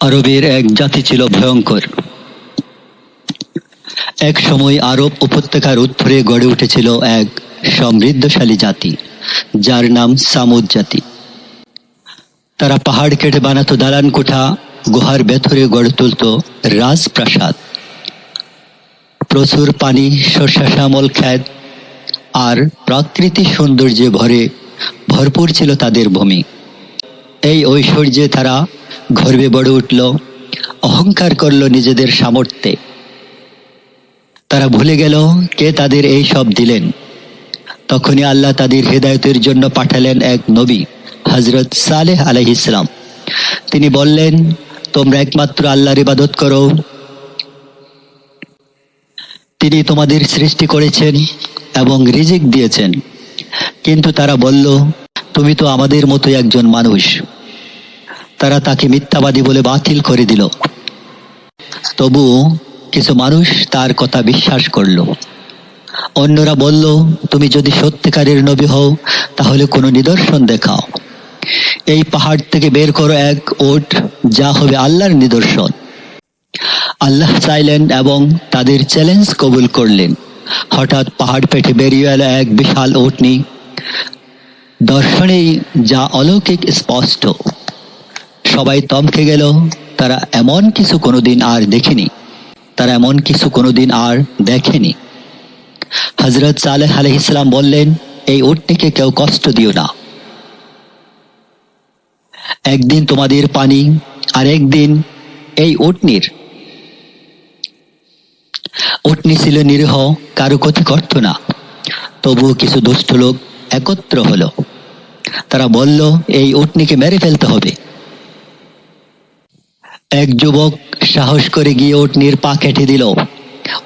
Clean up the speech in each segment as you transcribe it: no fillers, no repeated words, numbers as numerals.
আরবের এক জাতি ছিল ভয়ঙ্কর। এক সময় আরব উপত্যকার উত্তরে গড়ে উঠেছিল এক সমৃদ্ধশালী জাতি, যার নাম সামুদ জাতি। তারা পাহাড় কেটে বানাতো দালান কোঠা, গুহার ভেতরে গড়ে তুলত রাজপ্রাসাদ। প্রচুর পানি, শস্যশ্যামল ক্ষেত আর প্রাকৃতিক সৌন্দর্যে ভরপুর ছিল তাদের ভূমি। এই ঐশ্বর্যে তারা গর্বে বড়ে উঠল, অহংকার করল নিজেদের সামর্থ্যে। তারা ভুলে গেল কে তাদের এই সব দিলেন। তখনই আল্লাহ তাদের হেদায়েতের জন্য পাঠালেন এক নবী, হযরত সালেহ আলাইহিস সালাম। তিনি বললেন, তোমরা একমাত্র আল্লাহর ইবাদত করো। তিনি তোমাদের সৃষ্টি করেছেন এবং রিজিক দিয়েছেন। কিন্তু তারা বলল, তুমি তো আমাদের মতোই একজন মানুষ। তারা তাকে মিথ্যাবাদী বলে বাতিল করে দিল। তবুও কিছু মানুষ তার কথা বিশ্বাস করল। অন্যরা বলল, তুমি যদি সত্যিকারের নবী হও তাহলে কোনো নিদর্শন দেখাও। এই পাহাড় থেকে বের করো এক ওট, যা হবে আল্লাহর নিদর্শন। আল্লাহ চাইলেন এবং তাদের চ্যালেঞ্জ কবুল করলেন। হঠাৎ পাহাড় পেটে বেরিয়ে এলো এক বিশাল উটনী, দর্শনেই যা অলৌকিক স্পষ্ট। সবাই থমকে গেল। তারা এমন কিছু কোনোদিন আর দেখেনি। হযরত সালেহ আলাইহিস সালাম বললেন, এই উটনীকে কেউ কষ্ট দিও না। একদিন তোমাদের পানি আর একদিন এই উটনীর। উটনী ছিল নিরীহ, কারো ক্ষতি করত না। তবুও কিছু দুষ্ট লোক একত্র হলো। তারা বলল, এই উটনীকে মেরে ফেলতে হবে। এক যুবক সাহস করে গিয়ে উটনীর পা কেটে দিল।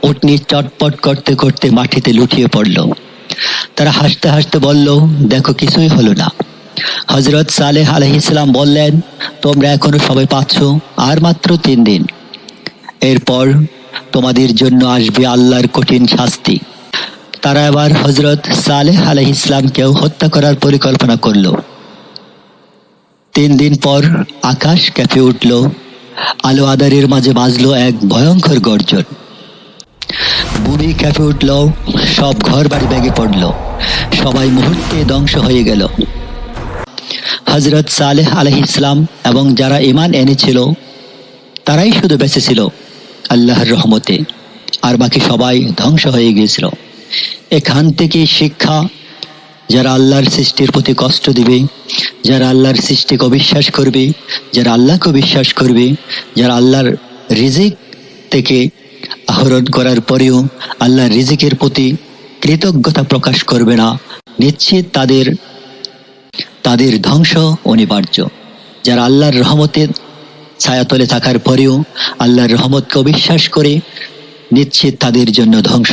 উটনী চটপট করতে করতে মাটিতে লুটিয়ে পড়ল। তারা হাসতে হাসতে বলল, দেখো, কিছুই হলো না। হযরত সালেহ আলাইহিস সালাম বললেন, তোমরা এখনো সবাই পাচ্ছ, আর মাত্র 3 দিন। এরপর তোমাদের জন্য আসবে আল্লাহর কঠিন শাস্তি। তারা এবার হযরত সালেহ আলাইহিস সালামকেও হত্যা করার পরিকল্পনা করল। 3 দিন পর আকাশ কেঁপে উঠল। আলো আঁধারের মাঝে বাজলো এক ভয়ঙ্কর গর্জন। ভূমি কেঁপে উঠল, সব ঘর বাড়ি ভেঙে পড়ল। সবাই মুহূর্তে ধ্বংস হয়ে গেল। হযরত সালেহ আলাইহিস সালাম এবং যারা ঈমান এনেছিল তারাই শুধু বেঁচে ছিল আল্লাহর রহমতে, আর বাকি সবাই ধ্বংস হয়ে গিয়েছিল। এখান থেকে শিক্ষা, যারা আল্লাহর সৃষ্টির প্রতি কষ্ট দিবে, যারা আল্লাহর সৃষ্টিকে অবিশ্বাস করবে, যারা আল্লাহকে বিশ্বাস করবে, যারা আল্লাহর রিজিক থেকে আহরণ করার পরেও আল্লাহর রিজিকের প্রতি কৃতজ্ঞতা প্রকাশ করবে না, নিশ্চিত তাদের ধ্বংস অনিবার্য। যারা আল্লাহর রহমতের ছায়াতলে থাকার পরেও আল্লাহর রহমতকে অবিশ্বাস করে, নিশ্চিত তাদের জন্য ধ্বংস।